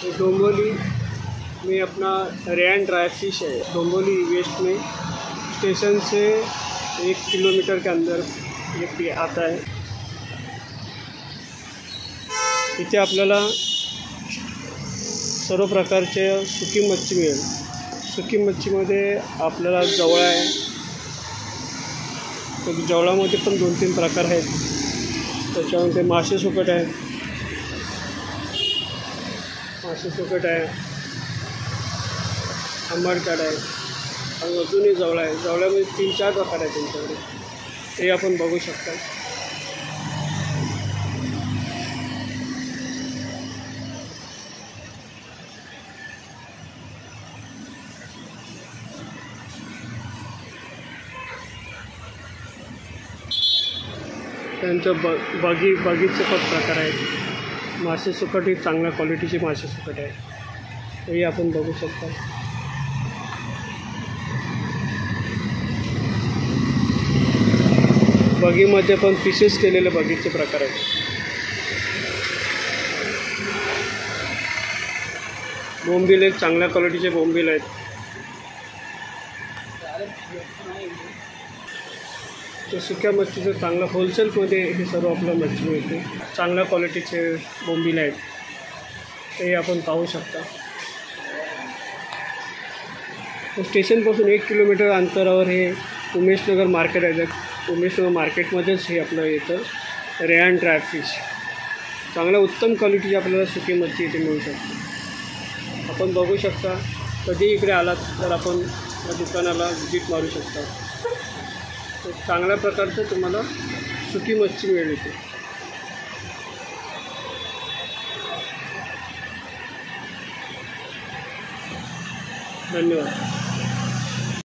ये डोंबिवली में अपना रेन ड्राई फिश है। डोंबिवली वेस्ट में स्टेशन से 1 किलोमीटर के अंदर ये आता है। इथे आपल्याला सर्व प्रकारचे सुकी मच्छी मिळेल। सुकी मच्छीमध्ये आपल्याला जवळा आहे, तर जवळामध्ये पण 2-3 प्रकार आहेत। त्याच्यामध्ये मासे सुकट आहे, आंबटकाठ आहे आणि अजूनही जवळा आहे। जवळ्यामध्ये 3-4 प्रकार आहेत त्यांच्याकडे, ते आपण बघू शकता। त्यांचं बगीचे पण प्रकार आहेत। मासे सुकट ही चांगल्या क्वालिटीची मासे सुकट आहे, तेही आपण बघू शकता। बगीमध्ये पण पीसेस केलेले बगीचे प्रकार आहेत। बोंबील एक चांगल्या क्वालिटीचे बोंबील आहेत। ते सुक्या मच्छीचं चांगलं होलसेलमध्ये हे सर्व आपलं मच्छी मिळते। चांगल्या क्वालिटीचे बोंबील आहेत, ते आपण पाहू शकता। स्टेशनपासून 1 किलोमीटर अंतरावर हे उमेशनगर मार्केट आहे। उमेशनगर मार्केटमध्येच हे आपलं येतं रेन ड्राय फिश। चांगल्या उत्तम क्वालिटीची आपल्याला सुकी मच्छी इथे मिळू शकते। आपण बघू शकता, कधी इकडे आलात तर आपण या दुकानाला व्हिजिट मारू शकता। चांगल्या प्रकारचं तुम्हाला सुकी मच्छी मिळेल इथे। धन्यवाद।